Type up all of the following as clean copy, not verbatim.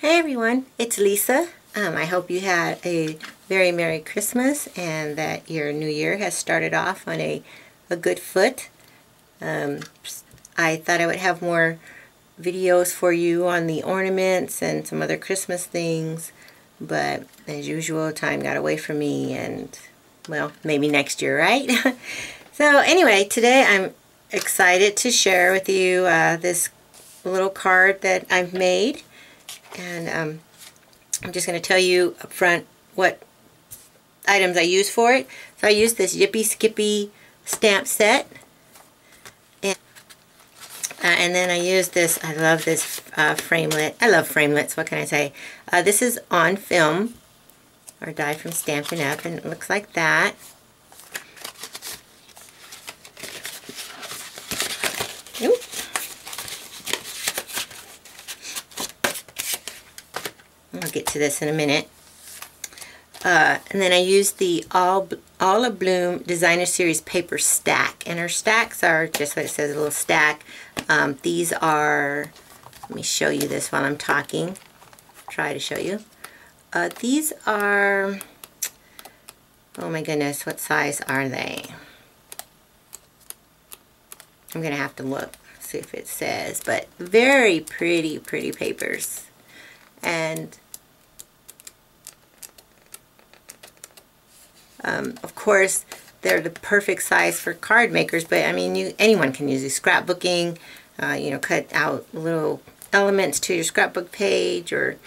Hey everyone, it's Lisa. I hope you had a very Merry Christmas and that your new year has started off on a good foot. I thought I would have more videos for you on the ornaments and some other Christmas things, but as usual, time got away from me and, well, maybe next year, right? So anyway, today I'm excited to share with you this little card that I've made. And I'm just going to tell you up front what items I use for it. So I use this Yippee Skippy stamp set. And then I use this, I love this framelit. I love framelits, what can I say? This is on film, or die from Stampin' Up, and it looks like that. Oop. I'll get to this in a minute. And then I use the All A Bloom Designer Series paper stack. And our stacks are just what it says, a little stack. These are, let me show you this while I'm talking. Try to show you. These are, oh my goodness, what size are they? I'm going to have to look, see if it says. But very pretty, pretty papers. And of course, they're the perfect size for card makers, but I mean, anyone can use these. Scrapbooking, you know, cut out little elements to your scrapbook page, or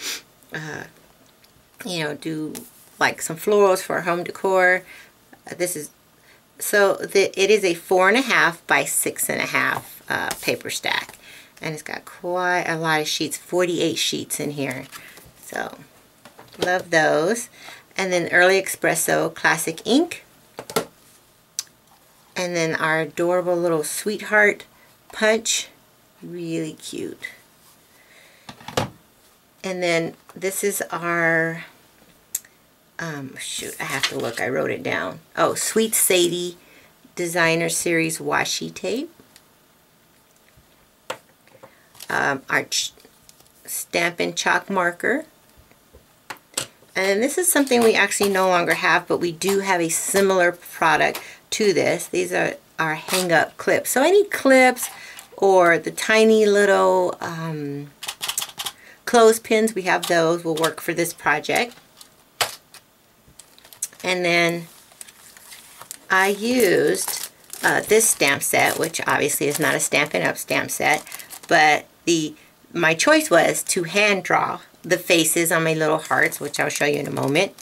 you know, do like some florals for home decor. This is it is a 4.5 by 6.5 paper stack, and it's got quite a lot of sheets, 48 sheets in here. So love those. And then Early Espresso Classic Ink. And then our adorable little Sweetheart Punch. Really cute. And then this is our, shoot, I have to look. I wrote it down. Oh, Sweet Sadie Designer Series Washi Tape. Our Stampin' Chalk Marker. And this is something we actually no longer have, but we do have a similar product to this. These are our hang-up clips. So any clips or the tiny little clothespins, we have those, will work for this project. And then I used this stamp set, which obviously is not a Stampin' Up! Stamp set, but my choice was to hand draw the faces on my little hearts, which I'll show you in a moment.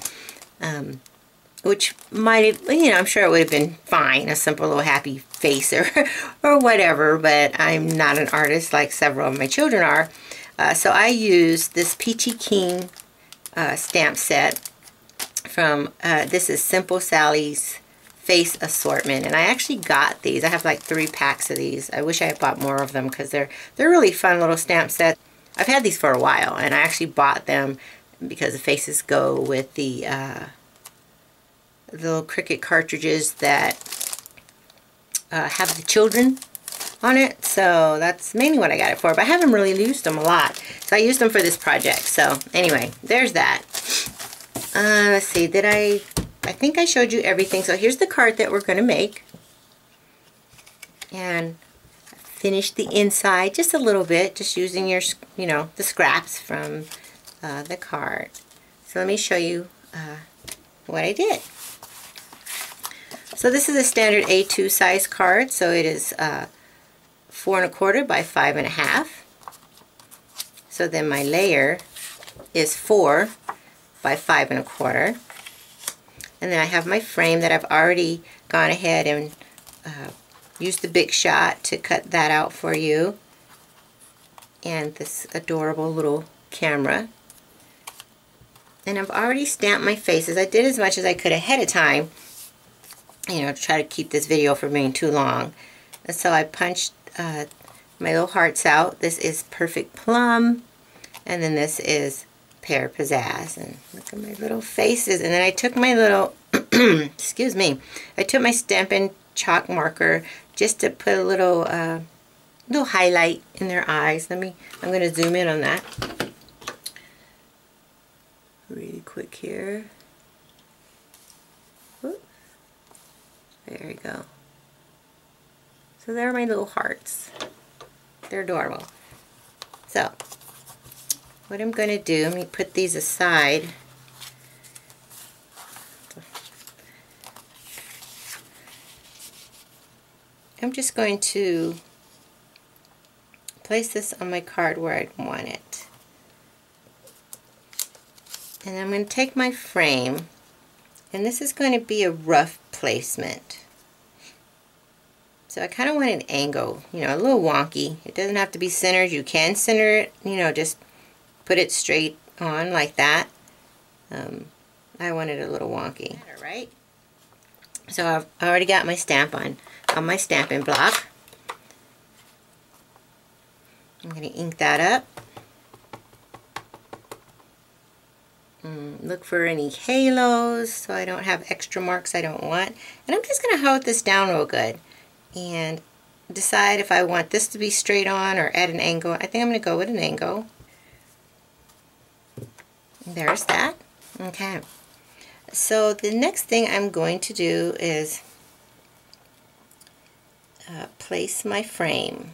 Which might, you know, I'm sure it would have been fine, a simple little happy face or whatever, but I'm not an artist like several of my children are. So I used this Peachy King stamp set from, this is Simple Sally's Face Assortment, and I actually got these. I have like 3 packs of these. I wish I had bought more of them because they're really fun little stamp sets. I've had these for a while, and I actually bought them because the faces go with the little Cricut cartridges that have the children on it. So that's mainly what I got it for, but I haven't really used them a lot. So I used them for this project. So anyway, there's that. Let's see, I think I showed you everything. So here's the card that we're going to make. And finished the inside just a little bit, just using your, you know, the scraps from the card. So let me show you what I did. So this is a standard A2 size card, so it is 4.25 by 5.5. So then my layer is 4 by 5.25. And then I have my frame that I've already gone ahead and use the Big Shot to cut that out for you, and this adorable little camera. And I've already stamped my faces. I did as much as I could ahead of time, you know, to try to keep this video from being too long. And so I punched my little hearts out. This is Perfect Plum, and then this is Pear Pizzazz. And look at my little faces. And then I took my little excuse me, I took my Stampin' Chalk marker just to put a little highlight in their eyes. I'm going to zoom in on that. really quick here. Oops. There we go. So there are my little hearts. They're adorable. So what I'm going to do, let me put these aside. I'm just going to place this on my card where I want it. And I'm going to take my frame, and this is going to be a rough placement. So I kind of want an angle, you know, a little wonky. It doesn't have to be centered. You can center it, you know, just put it straight on like that. I want it a little wonky. All right. So I've already got my stamp on my stamping block. I'm going to ink that up. Look for any halos so I don't have extra marks I don't want. And I'm just going to hold this down real good and decide if I want this to be straight on or at an angle. I think I'm going to go with an angle. There's that. Okay. So the next thing I'm going to do is place my frame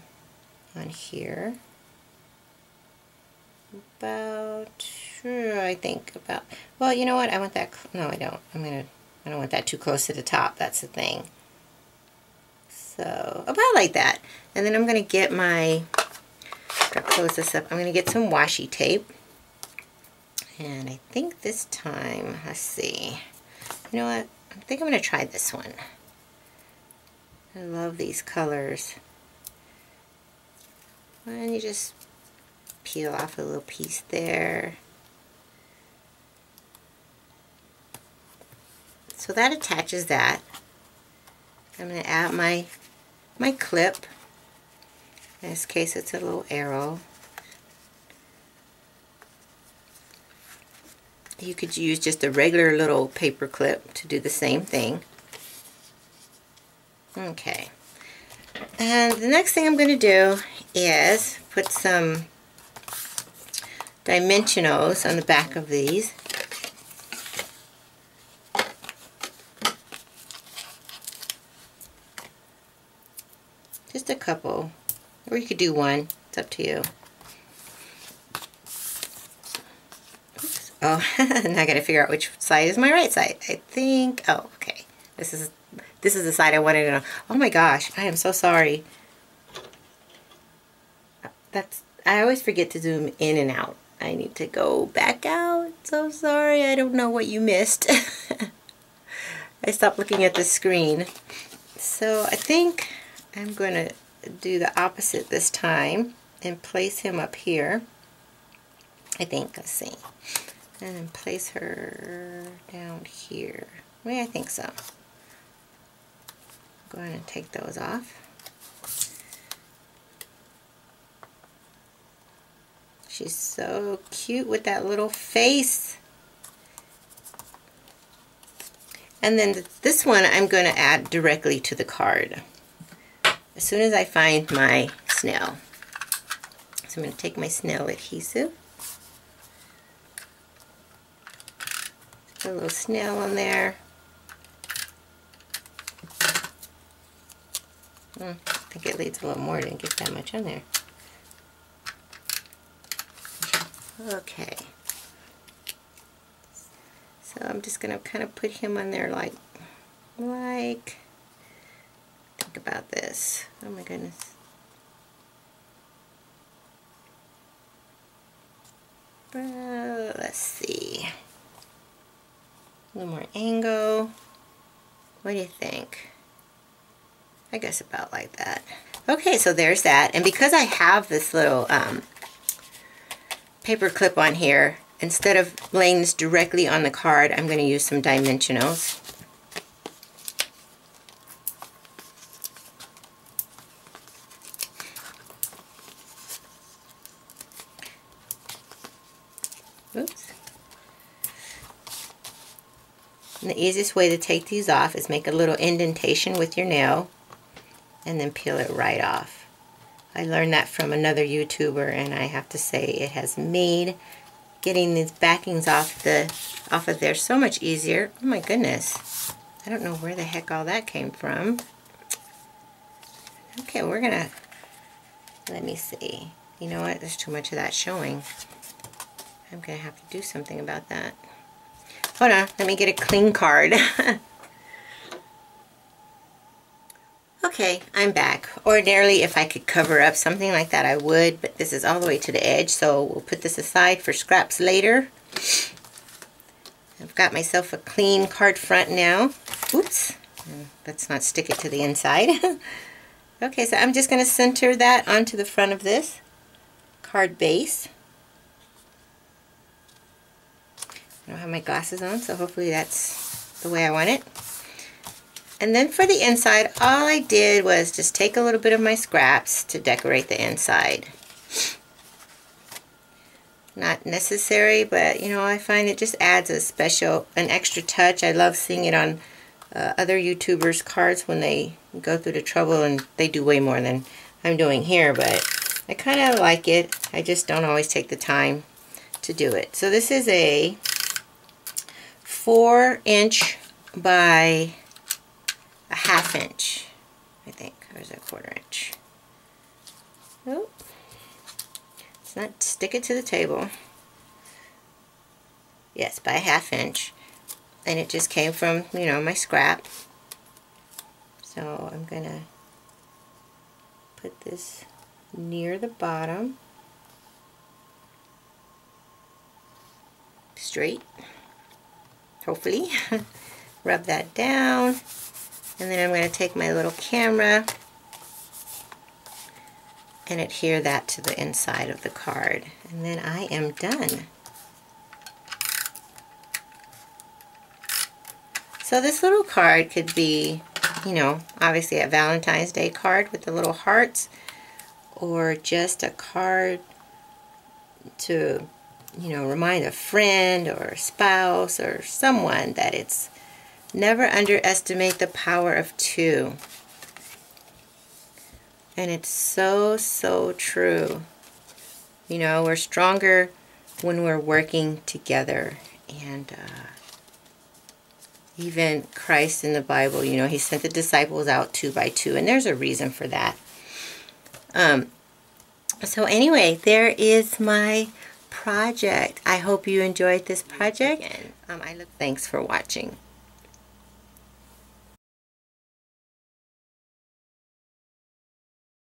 on here. About, I think about, well, you know what, I want that, no I don't, I don't want that too close to the top, that's the thing. So, about like that. And then I'm going to get my, close this up, I'm going to get some washi tape. And I think this time, let's see, you know what, I think I'm going to try this one. I love these colors. And you just peel off a little piece there. So that attaches that. I'm going to add my clip. In this case it's a little arrow. You could use just a regular little paper clip to do the same thing. Okay. And the next thing I'm going to do is put some dimensionals on the back of these. Just a couple, or you could do one, it's up to you. Oops. Oh, now I gotta figure out which side is my right side. I think, oh, okay. This is the side I wanted to know. Oh my gosh, I am so sorry. I always forget to zoom in and out. I need to go back out. So sorry, I don't know what you missed. I stopped looking at the screen. So I think I'm going to do the opposite this time and place him up here. I think, let's see. And then place her down here. Well, I think so. Go ahead and take those off. She's so cute with that little face. And then this one I'm going to add directly to the card as soon as I find my snail. So I'm going to take my snail adhesive. Put a little snail on there. I think it needs a little more, didn't get that much on there. Okay. So I'm just going to kind of put him on there like, think about this. Oh my goodness. Let's see. A little more angle. What do you think? I guess about like that. Okay, so there's that. And because I have this little paper clip on here, instead of laying this directly on the card, I'm going to use some dimensionals. Oops. And the easiest way to take these off is make a little indentation with your nail and then peel it right off. I learned that from another YouTuber, and I have to say it has made getting these backings off of there so much easier. Oh my goodness. I don't know where the heck all that came from. Okay, we're gonna, let me see. You know what? There's too much of that showing. I'm gonna have to do something about that. Hold on, let me get a clean card. Okay, I'm back. Ordinarily, if I could cover up something like that, I would, but this is all the way to the edge, so we'll put this aside for scraps later. I've got myself a clean card front now. Oops, let's not stick it to the inside. Okay, so I'm just going to center that onto the front of this card base. I don't have my glasses on, so hopefully that's the way I want it. And then for the inside, all I did was just take a little bit of my scraps to decorate the inside. Not necessary, but you know, I find it just adds an extra touch. I love seeing it on other YouTubers' cards when they go through the trouble, and they do way more than I'm doing here, but I kind of like it. I just don't always take the time to do it. So this is a 4" by a 1/2 inch, I think, or is it 1/4 inch? Oh, let's not stick it to the table. Yes, by a 1/2 inch, and it just came from, you know, my scrap. So I'm gonna put this near the bottom, straight, hopefully. Rub that down. And then I'm going to take my little camera and adhere that to the inside of the card. And then I am done. So this little card could be, you know, obviously a Valentine's Day card with the little hearts, or just a card to, you know, remind a friend or a spouse or someone that it's never underestimate the power of 2. And it's so, so true. You know, we're stronger when we're working together. And even Christ in the Bible, you know, he sent the disciples out 2 by 2. And there's a reason for that. So anyway, there is my project. I hope you enjoyed this project. Thanks for watching.